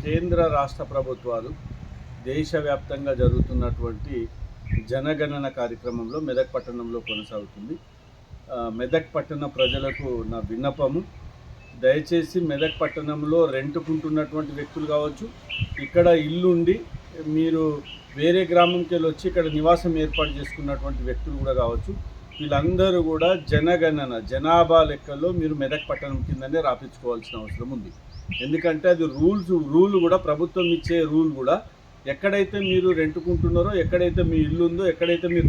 కేంద్ర రాష్ట్ర ప్రభుత్వాలు దేశవ్యాప్తంగా జరుగుతున్నటువంటి జనగణన కార్యక్రమంలో మెదక్ పట్టణంలో కొనసాగుతుంది. మెదక్ పట్టణ ప్రజలకు నా విన్నపము, దయచేసి మెదక్ పట్టణంలో రెంటుకుంటున్నటువంటి వ్యక్తులు కావచ్చు, ఇక్కడ ఇల్లుండి మీరు వేరే గ్రామంకి వెళ్ళి వచ్చి ఇక్కడ నివాసం ఏర్పాటు చేసుకున్నటువంటి వ్యక్తులు కూడా కావచ్చు, వీళ్ళందరూ కూడా జనగణన జనాభా లెక్కల్లో మీరు మెదక్ పట్టణం కిందనే రాపించుకోవాల్సిన అవసరం ఉంది. ఎందుకంటే అది రూల్ కూడా ప్రభుత్వం ఇచ్చే రూల్ కూడా ఎక్కడైతే మీరు రెంటుకుంటున్నారో, ఎక్కడైతే మీ ఇల్లు ఉందో, ఎక్కడైతే మీరు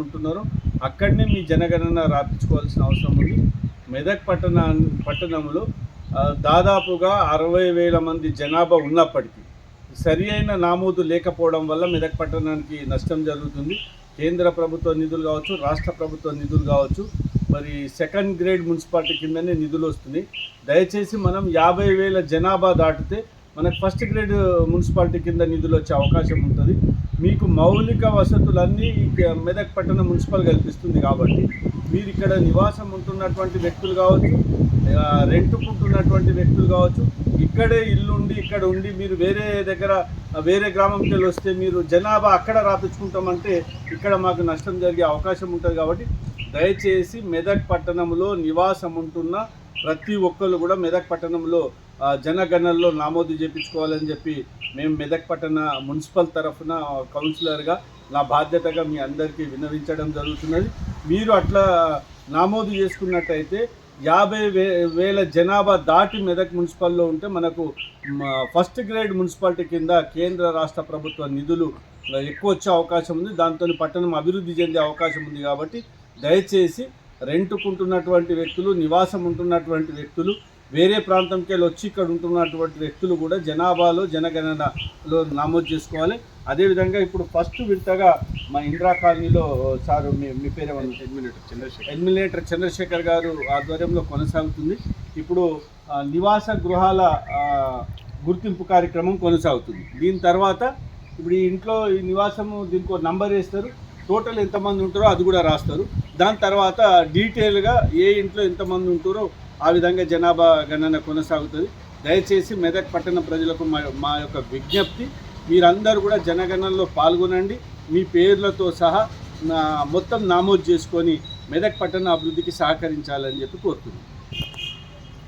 ఉంటున్నారో అక్కడనే మీ జనగణన రాపించుకోవాల్సిన అవసరం ఉంది. మెదక్ పట్టణంలో దాదాపుగా 60,000 మంది జనాభా ఉన్నప్పటికీ సరి అయిన నామోదు లేకపోవడం వల్ల మెదక్ పట్టణానికి నష్టం జరుగుతుంది. కేంద్ర ప్రభుత్వ నిధులు కావచ్చు, రాష్ట్ర ప్రభుత్వ నిధులు కావచ్చు, మరి సెకండ్ గ్రేడ్ మున్సిపాలిటీ కిందనే నిధులు వస్తున్నాయి. దయచేసి మనం 50,000 జనాభా దాటితే మనకు ఫస్ట్ గ్రేడ్ మున్సిపాలిటీ కింద నిధులు వచ్చే అవకాశం ఉంటుంది. మీకు మౌలిక వసతులన్నీ మెదక్ పట్టణ మున్సిపల్ కల్పిస్తుంది. కాబట్టి మీరు ఇక్కడ నివాసం ఉంటున్నటువంటి వ్యక్తులు కావచ్చు, రెంటుకుంటున్నటువంటి వ్యక్తులు కావచ్చు, ఇక్కడే ఇల్లుండి ఇక్కడ ఉండి మీరు వేరే గ్రామంకి వెళ్ళి వస్తే మీరు జనాభా అక్కడ రాపించుకుంటామంటే ఇక్కడ మాకు నష్టం జరిగే అవకాశం ఉంటుంది. కాబట్టి దయచేసి మెదక్ పట్టణంలో నివాసం ఉంటున్న ప్రతి ఒక్కరు కూడా మెదక్ పట్టణంలో జనగణనలో నామోదు చేయించుకోవాలని చెప్పి మేము మెదక్ పట్టణ మున్సిపల్ తరఫున కౌన్సిలర్గా నా బాధ్యతగా మీ అందరికీ విన్నవించడం జరుగుతున్నది. మీరు అట్లా నామోదు చేసుకున్నట్టయితే 50,000 జనాభా దాటి మెదక్ మున్సిపల్లో ఉంటే మనకు ఫస్ట్ గ్రేడ్ మున్సిపాలిటీ కింద కేంద్ర రాష్ట్ర ప్రభుత్వ నిధులు ఎక్కువ వచ్చే అవకాశం ఉంది. దాంతో పట్టణం అభివృద్ధి చెందే అవకాశం ఉంది. కాబట్టి దయచేసి రెంటుకుంటున్నటువంటి వ్యక్తులు, నివాసం ఉంటున్నటువంటి వ్యక్తులు, వేరే ప్రాంతంకి వెళ్ళి వచ్చి ఇక్కడ ఉంటున్నటువంటి వ్యక్తులు కూడా జనాభాలో జనగణనలో నమోదు చేసుకోవాలి. అదేవిధంగా ఇప్పుడు ఫస్ట్ విడతగా మా ఇందిరా కాలనీలో సారు మీ పేరు ఎడ్మినేటర్ చంద్రశేఖర్ గారు ఆధ్వర్యంలో కొనసాగుతుంది. ఇప్పుడు నివాస గృహాల గుర్తింపు కార్యక్రమం కొనసాగుతుంది. దీని తర్వాత ఇప్పుడు ఈ ఇంట్లో ఈ నివాసము దీనికి నంబర్ వేస్తారు, టోటల్ ఎంతమంది ఉంటారో అది కూడా రాస్తారు. దాని తర్వాత డీటెయిల్గా ఏ ఇంట్లో ఎంతమంది ఉంటారో ఆ విధంగా జనాభా గణన కొనసాగుతుంది. దయచేసి మెదక్ పట్టణ ప్రజలకు మా యొక్క విజ్ఞప్తి, మీరందరూ కూడా జనగణనలో పాల్గొనండి. మీ పేర్లతో సహా మొత్తం నమోదు చేసుకొని మెదక్ పట్టణ అభివృద్ధికి సహకరించాలని చెప్పి కోరుతున్నాను.